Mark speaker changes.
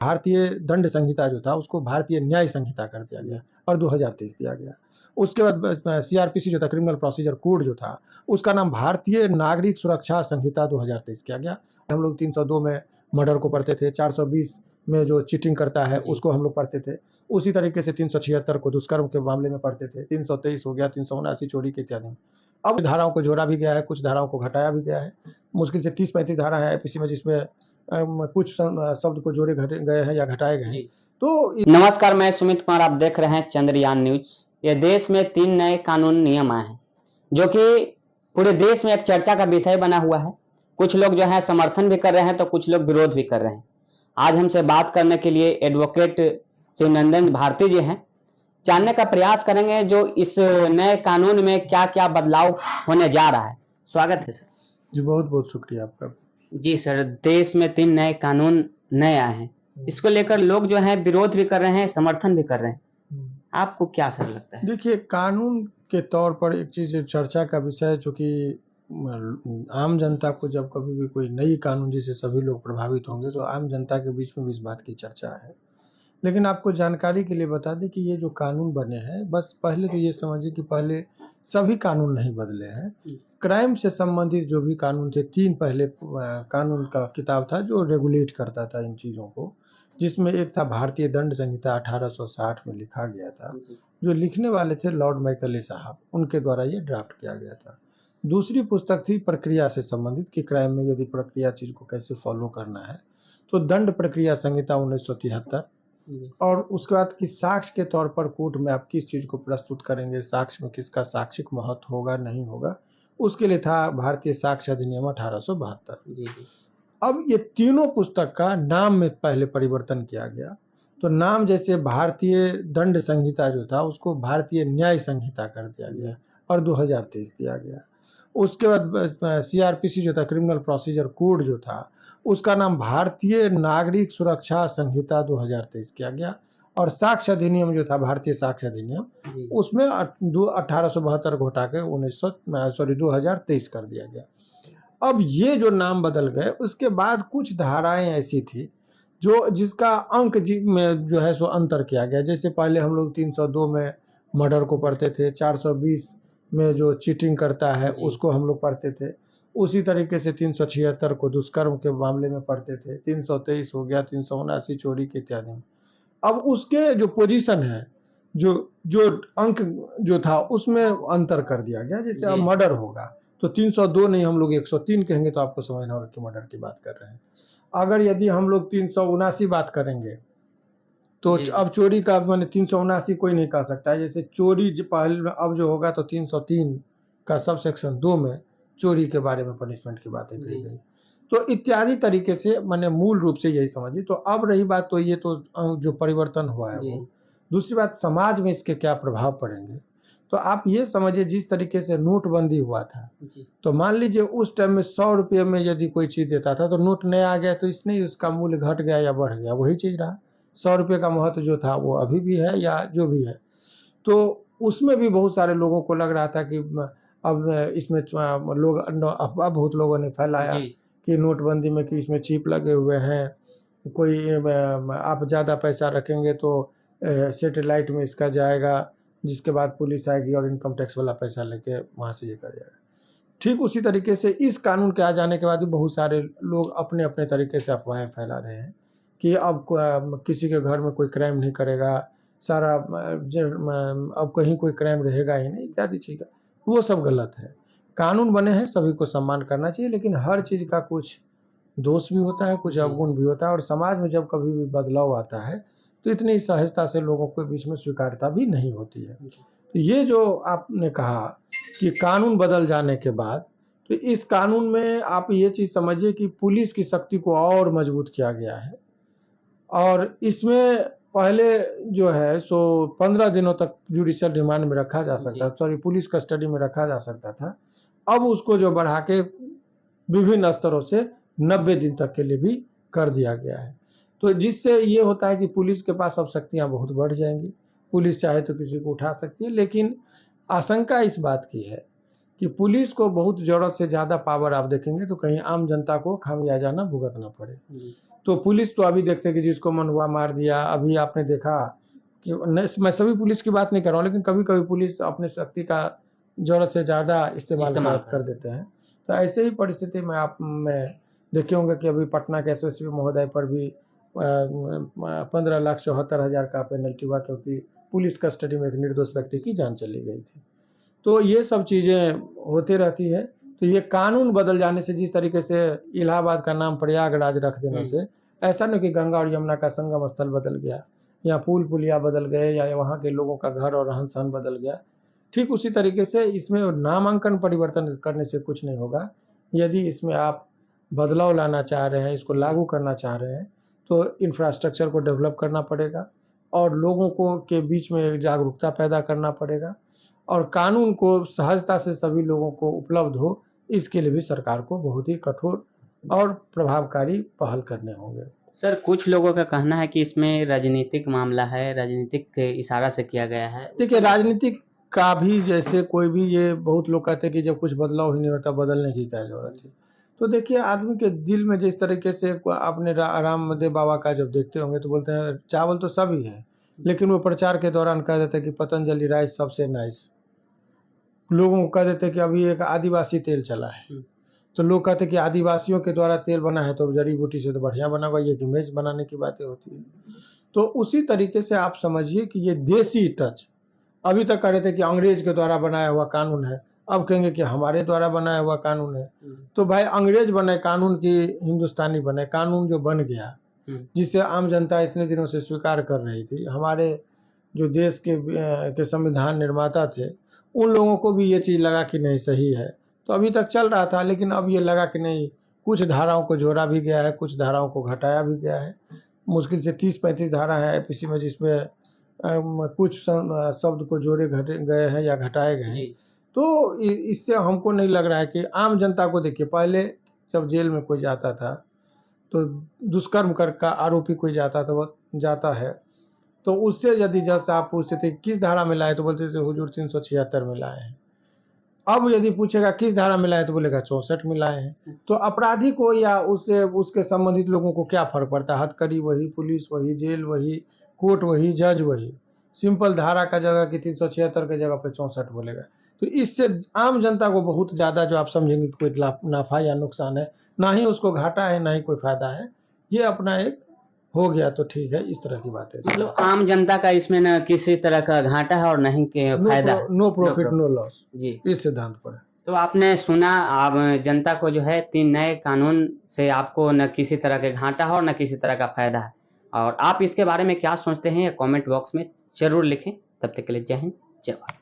Speaker 1: भारतीय दंड संहिता जो था उसको भारतीय न्याय संहिता कर दिया गया और 2023 दिया गया। उसके बाद सीआरपीसी जो था, क्रिमिनल प्रोसीजर कोड जो था, उसका नाम भारतीय नागरिक सुरक्षा संहिता 2023 किया गया। हम लोग 302 में मर्डर को पढ़ते थे, 420 में जो चीटिंग करता है उसको हम लोग पढ़ते थे, उसी तरीके से 376 को दुष्कर्म के मामले में पढ़ते थे, 323 हो गया, 379 चोरी के इत्यादि। अब धाराओं को जोड़ा भी गया है, कुछ धाराओं को घटाया भी गया है। मुश्किल से 30-35 धारा है आईपीसी में जिसमें कुछ शब्द को जोड़े गए हैं या घटाए गए हैं। तो
Speaker 2: नमस्कार, मैं सुमित कुमार, आप देख रहे हैं चंद्रयान न्यूज। ये देश में 3 नए कानून नियम आए हैं जो कि पूरे देश में एक चर्चा का विषय बना हुआ है। कुछ लोग जो है समर्थन भी कर रहे हैं तो कुछ लोग विरोध भी कर रहे हैं। आज हमसे बात करने के लिए एडवोकेट शिवनंदन भारती जी हैं। जानने का प्रयास करेंगे जो इस नए कानून में क्या क्या बदलाव होने जा रहा है। स्वागत है सर।
Speaker 1: जी बहुत बहुत शुक्रिया आपका।
Speaker 2: जी सर, देश में 3 नए कानून नए आए हैं, इसको लेकर लोग जो है विरोध भी कर रहे हैं, समर्थन भी कर रहे हैं। आपको क्या सर लगता है?
Speaker 1: देखिए, कानून के तौर पर एक चीज चर्चा का विषय जो कि आम जनता को जब कभी भी कोई नई कानून जिससे सभी लोग प्रभावित होंगे तो आम जनता के बीच में भी इस बात की चर्चा है। लेकिन आपको जानकारी के लिए बता दें कि ये जो कानून बने हैं, बस पहले तो ये समझिए कि पहले सभी कानून नहीं बदले हैं। क्राइम से संबंधित जो भी कानून थे, 3 पहले कानून का किताब था जो रेगुलेट करता था इन चीज़ों को, जिसमें एक था भारतीय दंड संहिता 1860 में लिखा गया था। जो लिखने वाले थे लॉर्ड मैकले साहब, उनके द्वारा ये ड्राफ्ट किया गया था। दूसरी पुस्तक थी प्रक्रिया से संबंधित कि क्राइम में यदि प्रक्रिया चीज को कैसे फॉलो करना है, तो दंड प्रक्रिया संहिता 1973। और उसके बाद कि साक्ष्य के तौर पर कोर्ट में आप किस चीज को प्रस्तुत करेंगे, साक्ष्य में किसका साक्षिक महत्व होगा नहीं होगा, उसके लिए था भारतीय साक्ष्य अधिनियम 1872। अब ये तीनों पुस्तक का नाम में पहले परिवर्तन किया गया। तो नाम जैसे भारतीय दंड संहिता जो था उसको भारतीय न्याय संहिता कर दिया गया और 2023 दिया गया। उसके बाद सीआरपीसी जो था, क्रिमिनल प्रोसीजर कोड जो था, उसका नाम भारतीय नागरिक सुरक्षा संहिता 2023 किया गया। और साक्ष्य अधिनियम जो था, भारतीय साक्ष्य अधिनियम, उसमें 1872 को हटा के 2023 कर दिया गया। अब ये जो नाम बदल गए, उसके बाद कुछ धाराएं ऐसी थी जो जिसका अंक में जो है सो अंतर किया गया। जैसे पहले हम लोग 302 में मर्डर को पढ़ते थे, 420 में जो चीटिंग करता है उसको हम लोग पढ़ते थे, उसी तरीके से 376 को दुष्कर्म के मामले में पढ़ते थे, 323 हो गया, 379 चोरी के इत्यादि। अब उसके जो पोजीशन है, जो जो अंक जो था उसमें अंतर कर दिया गया। जैसे अब मर्डर होगा तो 302 नहीं, हम लोग 103 कहेंगे तो आपको समझना होगा कि मर्डर की बात कर रहे हैं। अगर यदि हम लोग 379 बात करेंगे तो अब चोरी का मैंने 379 कोई नहीं कह सकता है। जैसे चोरी पहले अब जो होगा तो 303 का सब सेक्शन 2 में चोरी के बारे में पनिशमेंट की बातें कही गई। तो इत्यादि तरीके से मैंने मूल रूप से यही समझी। तो अब रही बात, तो ये तो जो परिवर्तन हुआ है वो। दूसरी बात, समाज में इसके क्या प्रभाव पड़ेंगे, तो आप ये समझिए जिस तरीके से नोटबंदी हुआ था, तो मान लीजिए उस टाइम में 100 रुपये में यदि कोई चीज देता था तो नोट नया आ गया तो इसने उसका मूल्य घट गया या बढ़ गया, वही चीज रहा। 100 रुपये का महत्व जो था वो अभी भी है या जो भी है। तो उसमें भी बहुत सारे लोगों को लग रहा था कि अब इसमें लोग अफवाह बहुत लोगों ने फैलाया कि नोटबंदी में कि इसमें चिप लगे हुए हैं, कोई आप ज़्यादा पैसा रखेंगे तो सैटेलाइट में इसका जाएगा, जिसके बाद पुलिस आएगी और इनकम टैक्स वाला पैसा लेके वहाँ से ये कर जाएगा। ठीक उसी तरीके से इस कानून के आ जाने के बाद भी बहुत सारे लोग अपने अपने तरीके से अफवाहें फैला रहे हैं कि अब किसी के घर में कोई क्राइम नहीं करेगा, सारा अब कहीं कोई क्राइम रहेगा ही नहीं, इत्यादि चीज़। वो सब गलत है। कानून बने हैं, सभी को सम्मान करना चाहिए, लेकिन हर चीज़ का कुछ दोष भी होता है, कुछ अवगुण भी होता है। और समाज में जब कभी भी बदलाव आता है तो इतनी सहजता से लोगों के बीच में स्वीकारता भी नहीं होती है। तो ये जो आपने कहा कि कानून बदल जाने के बाद, तो इस कानून में आप ये चीज़ समझिए कि पुलिस की शक्ति को और मजबूत किया गया है। और इसमें पहले जो है सो 15 दिनों तक जुडिशियल रिमांड में रखा जा सकता था, सॉरी पुलिस कस्टडी में रखा जा सकता था। अब उसको जो बढ़ा के विभिन्न स्तरों से 90 दिन तक के लिए भी कर दिया गया है। तो जिससे ये होता है कि पुलिस के पास अब शक्तियां बहुत बढ़ जाएंगी। पुलिस चाहे तो किसी को उठा सकती है, लेकिन आशंका इस बात की है कि पुलिस को बहुत जरूरत से ज़्यादा पावर आप देखेंगे तो कहीं आम जनता को खामियाजा ना भुगतना पड़े। तो पुलिस तो अभी देखते हैं कि जिसको मन हुआ मार दिया। अभी आपने देखा कि मैं सभी पुलिस की बात नहीं कर रहा हूँ, लेकिन कभी-कभी पुलिस अपने शक्ति का ज़रूरत से ज़्यादा इस्तेमाल कर देते हैं। तो ऐसे ही परिस्थिति में में देखे होंगे कि अभी पटना के एसएसपी महोदय पर भी 15,74,000 का पेनल्टी हुआ, क्योंकि पुलिस कस्टडी में एक निर्दोष व्यक्ति की जान चली गई थी। तो ये सब चीज़ें होती रहती है। तो ये कानून बदल जाने से, जिस तरीके से इलाहाबाद का नाम प्रयागराज रख देने से, ऐसा नहीं कि गंगा और यमुना का संगम स्थल बदल गया, या पुल पुलिया बदल गए, या वहाँ के लोगों का घर और रहन सहन बदल गया। ठीक उसी तरीके से इसमें नामांकन परिवर्तन करने से कुछ नहीं होगा। यदि इसमें आप बदलाव लाना चाह रहे हैं, इसको लागू करना चाह रहे हैं, तो इंफ्रास्ट्रक्चर को डेवलप करना पड़ेगा और लोगों को के बीच में जागरूकता पैदा करना पड़ेगा, और कानून को सहजता से सभी लोगों को उपलब्ध हो, इसके लिए भी सरकार को बहुत ही कठोर और प्रभावकारी पहल करने होंगे।
Speaker 2: सर, कुछ लोगों का कहना है कि इसमें राजनीतिक मामला है, राजनीतिक के इशारा से किया गया है।
Speaker 1: देखिए, राजनीतिक का भी जैसे कोई भी, ये बहुत लोग कहते हैं कि जब कुछ बदलाव ही नहीं होता, बदलने की क्या जरूरत है। तो देखिए, आदमी के दिल में जिस तरीके से आपने रामदेव बाबा का जब देखते होंगे तो बोलते हैं चावल तो सभी है, लेकिन वो प्रचार के दौरान कह देते हैं कि पतंजलि राइस सबसे नाइस। लोगों को कह देते हैं कि अभी एक आदिवासी तेल चला है, तो लोग कहते हैं कि आदिवासियों के द्वारा तेल बना है तो जड़ी बूटी से तो बढ़िया बना हुआ, ये इमेज बनाने की बातें होती है। तो उसी तरीके से आप समझिए कि ये देसी टच, अभी तक कह रहे थे कि अंग्रेज के द्वारा बनाया हुआ कानून है, अब कहेंगे कि हमारे द्वारा बनाया हुआ कानून है। तो भाई, अंग्रेज बने कानून की हिंदुस्तानी बने, कानून जो बन गया, जिसे आम जनता इतने दिनों से स्वीकार कर रही थी, हमारे जो देश के संविधान निर्माता थे, उन लोगों को भी ये चीज़ लगा कि नहीं सही है, तो अभी तक चल रहा था। लेकिन अब ये लगा कि नहीं, कुछ धाराओं को जोड़ा भी गया है, कुछ धाराओं को घटाया भी गया है। मुश्किल से 30-35 धारा है आईपीसी में, जिसमें कुछ शब्द को जोड़े घटे गए हैं या घटाए गए हैं। तो इससे हमको नहीं लग रहा है कि आम जनता को, देखिए पहले जब जेल में कोई जाता था, तो दुष्कर्म कर का आरोपी कोई जाता था, वो जाता है, तो उससे यदि जज आप पूछते थे किस धारा में लाए, तो बोलते थे हुजूर 376 में लाए हैं। अब यदि पूछेगा किस धारा में लाए, तो बोलेगा 64 में लाए हैं। तो अपराधी को या उससे उसके संबंधित लोगों को क्या फर्क पड़ता है? हथकड़ी वही, पुलिस वही, जेल वही, कोर्ट वही, जज वही। सिंपल धारा का जगह कि 376 के जगह पे 64 बोलेगा। तो इससे आम जनता को बहुत ज्यादा, जो आप समझेंगे कोई नाफा या नुकसान है, ना ही उसको घाटा है, ना ही कोई फायदा है। ये अपना एक हो गया तो ठीक है, इस तरह की बातें।
Speaker 2: मतलब आम जनता का इसमें न किसी तरह का घाटा है और नहीं के फायदा है।
Speaker 1: नो प्रॉफिट नो लॉस,
Speaker 2: जी,
Speaker 1: इस सिद्धांत पर है।
Speaker 2: तो आपने सुना, आप जनता को जो है 3 नए कानून से आपको न किसी तरह के घाटा है और न किसी तरह का फायदा है। और आप इसके बारे में क्या सोचते हैं, कमेंट बॉक्स में जरूर लिखें। तब तक के लिए जय हिंद, जय भारत।